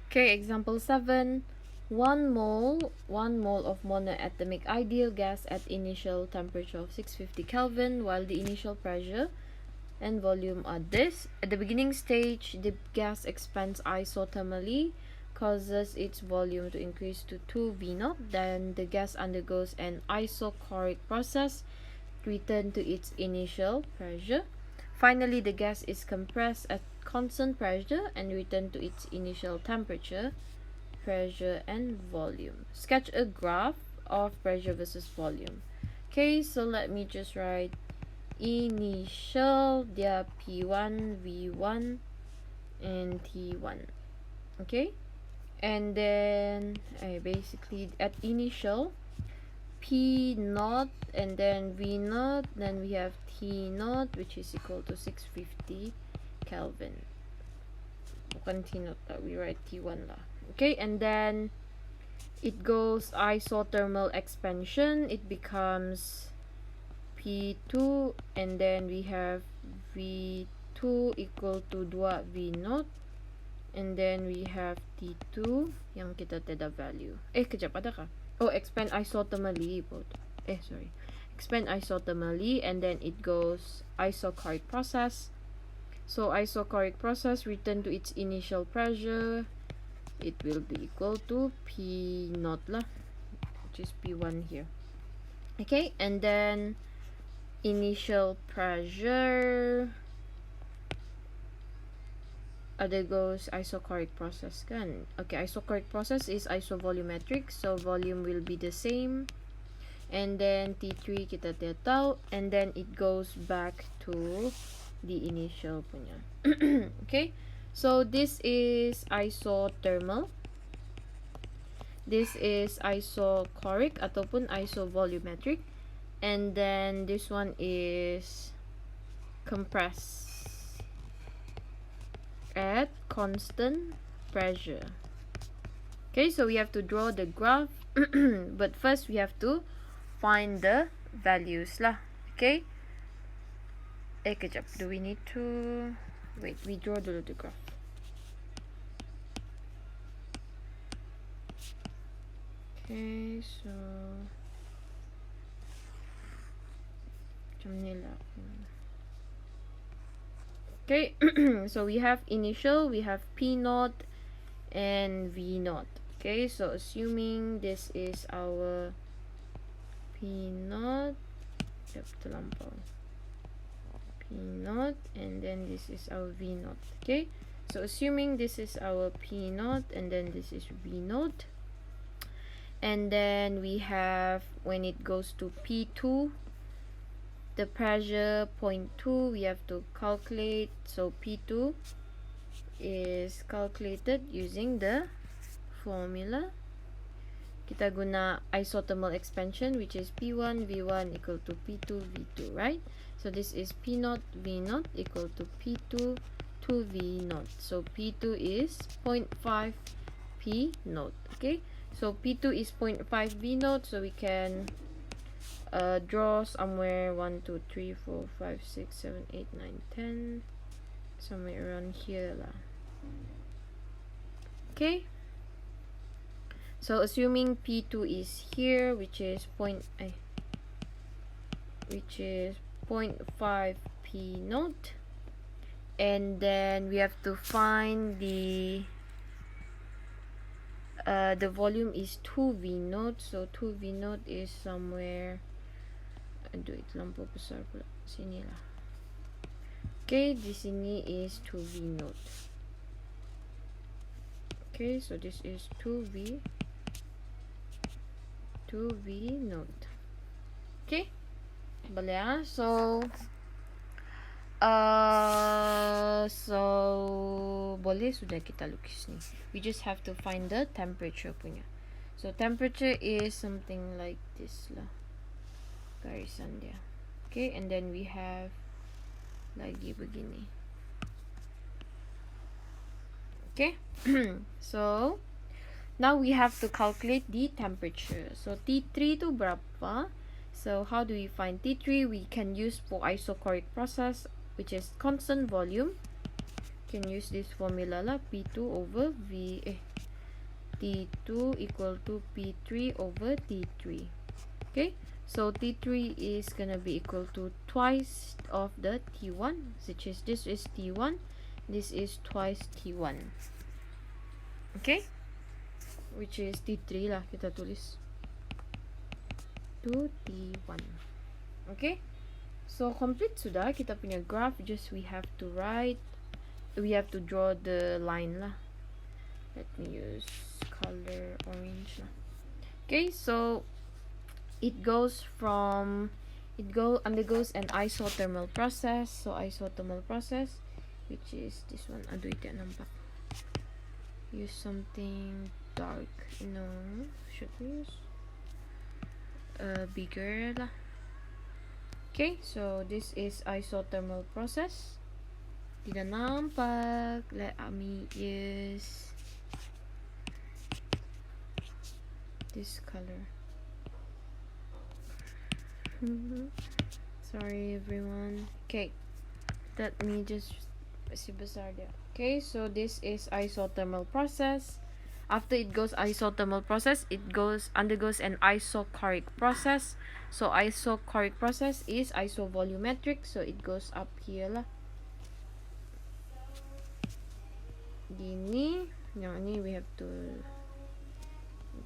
Okay, example 7. 1 mole of monoatomic ideal gas at initial temperature of 650 Kelvin, while the initial pressure and volume are this. At the beginning stage, the gas expands isothermally, causes its volume to increase to 2V0. Then the gas undergoes an isochoric process, return to its initial pressure. Finally, the gas is compressed at constant pressure and return to its initial temperature, pressure, and volume. Sketch a graph of pressure versus volume. Okay, so let me just write initial, dia P1, V1, and T1. Okay, and then basically at initial, P naught and then V naught, then we have T naught, which is equal to 650 Kelvin. Bukan T naught, we write T1 lah. Okay, and then it goes isothermal expansion, it becomes P2, and then we have V2 equal to 2 V naught, and then we have T2 yang kita tidak value. Kejap, ada ka? Oh, expand isothermally. Expand isothermally, and then it goes isochoric process. So isochoric process return to its initial pressure. It will be equal to P naught lah, which is P1 here. Okay, and then initial pressure, there goes isochoric process kan. Okay, isochoric process is isovolumetric, so volume will be the same. And then T3 kita tahu, and then it goes back to the initial punya. Okay, so this is isothermal, this is isochoric ataupun isovolumetric, and then this one is compressed at constant pressure. Okay, so we have to draw the graph but first we have to find the values lah. Okay, kejap, do we need to wait, we draw dulu the graph. Okay, so macam ni lah. Okay, so we have initial, we have P naught and V naught. Okay, so assuming this is our P naught, P naught, and then this is our V naught. Okay, so assuming this is our P naught and then this is V naught, and then we have when it goes to P2, the pressure 0.2, we have to calculate. So P2 is calculated using the formula. Kita guna isothermal expansion, which is P1 V1 equal to P2 V2, right? So this is P naught V naught equal to P2 2V naught. So P2 is 0.5 P naught. Okay, so P2 is 0.5 V naught, so we can draw somewhere 1 2 3 4 5 6 7 8 9 10, somewhere around here lah. Okay, so assuming P2 is here, which is 0.5 P naught, and then we have to find the volume is 2V naught, so 2V naught is somewhere, aduh itu lampu besar pula, sini lah. Okay, di sini is 2V naught. Okay, so this is 2V naught. Okay, boleh ah. So boleh sudah kita lukis ni. We just have to find the temperature punya. So temperature is something like this lah, garisan dia. Okay, and then we have lagi begini. Okay, so now we have to calculate the temperature. So T3 tu berapa? So how do we find T3? We can use for isochoric process, which is constant volume. Can use this formula lah, P2 over V T2 equal to P3 over T3. Okay, so T3 is gonna be equal to twice of the T1, which is this is T1, this is twice T1. Okay, which is T3 lah kita tulis, to T1. Okay, so complete sudah kita punya graph. Just we have to draw the line lah. Let me use color orange lah. Okay, so it undergoes an isothermal process. So isothermal process, which is this one. Aduh, tidak nampak. Use something dark. No, should we use bigger lah. Okay, so this is isothermal process. Tidak nampak. Let me use this color. Sorry everyone. Okay, let me just see besar dia. Okay, so this is isothermal process. After it goes isothermal process, it undergoes an isochoric process. So isochoric process is isovolumetric, so it goes up here lah. Gini, yang ini we have to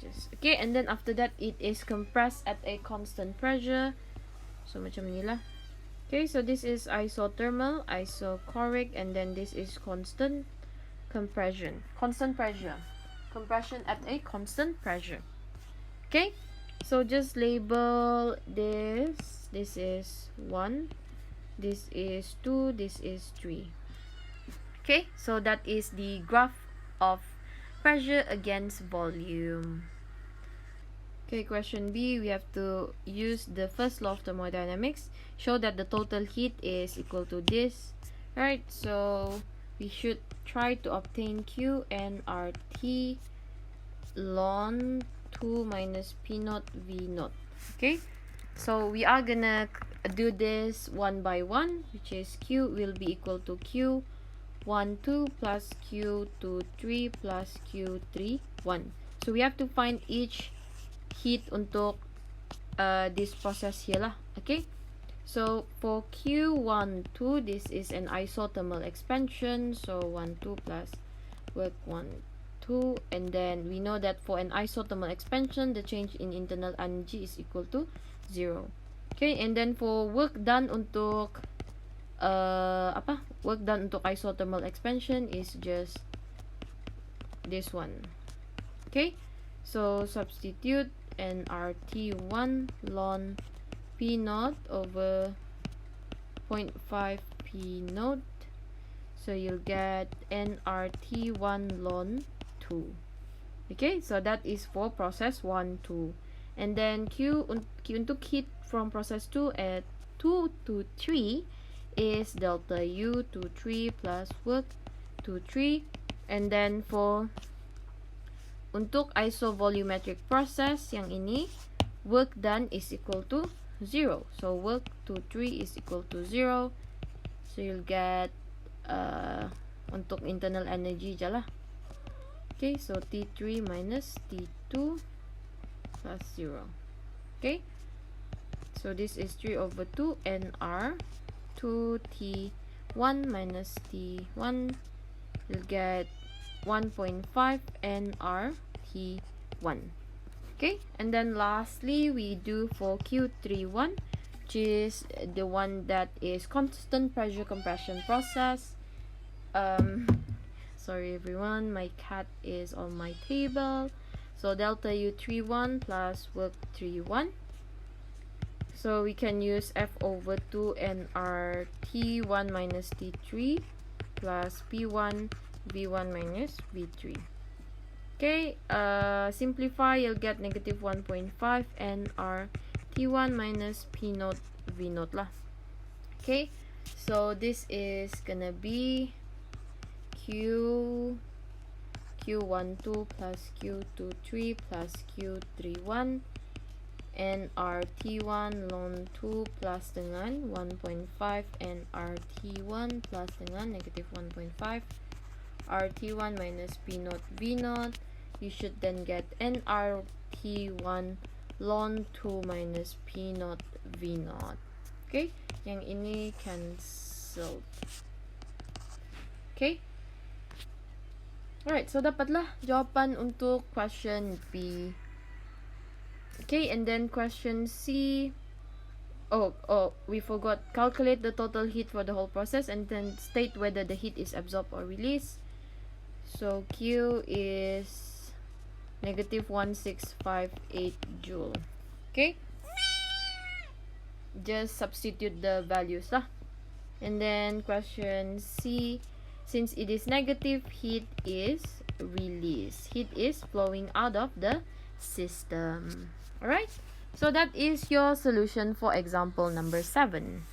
just okay, and then after that it is compressed at a constant pressure. So macam ni lah. Okay, so this is isothermal, isochoric, and then this is constant compression. Constant pressure. Compression at a constant pressure. Okay, so just label this. This is 1, this is 2, this is 3. Okay, so that is the graph of pressure against volume. Okay, question B, we have to use the first law of thermodynamics. Show that the total heat is equal to this. Right, so we should try to obtain Q and RT ln 2 minus P naught V naught. Okay, so we are gonna do this one by one, which is Q will be equal to Q 1 2 plus Q 2 3 plus Q 3 1. So we have to find each heat untuk this process here lah. Okay, so for Q1 2, this is an isothermal expansion, so 1 2 plus work 1 2, and then we know that for an isothermal expansion the change in internal energy is equal to 0. Okay, and then for work done untuk work done untuk isothermal expansion is just this one. Okay, so substitute nRT1 ln P naught over 0.5 P naught, so you'll get nRT1 ln 2. Okay, so that is for process 1 2, and then Q untuk heat from process 2 at 2 to 3 is delta U to 3 plus work to 3, and then for untuk isovolumetric process yang ini, work done is equal to 0, so work to 3 is equal to 0, so you'll get untuk internal energy je lah. Okay, so T3 minus T2 plus 0. Okay, so this is 3 over 2 nR 2 T1 minus T1, you'll get 1.5 nR T1. Okay, and then lastly we do for Q31, which is the one that is constant pressure compression process. Sorry everyone, my cat is on my table. So delta U31 plus work 31, so we can use F over 2 nR T1 minus T3 plus P1 V1 minus V3. Okay, simplify, you'll get negative 1.5 nR T1 minus P naught V naught lah. Okay, so this is gonna be Q12 plus Q23 plus Q31 nR T1 ln 2 plus dengan 1.5 nR T1 plus dengan negative 1.5 RT1 minus P naught V naught, you should then get nRT1 ln 2 minus P naught V naught. Okay? Yang ini cancelled. Okay? Alright, so dapatlah jawapan untuk question B. Okay, and then question C. Oh, we forgot. Calculate the total heat for the whole process and then state whether the heat is absorbed or released. So Q is negative 1658 joule. Okay? Just substitute the values lah. And then question C, since it is negative, heat is released. Heat is flowing out of the system. Alright? So that is your solution for example number 7.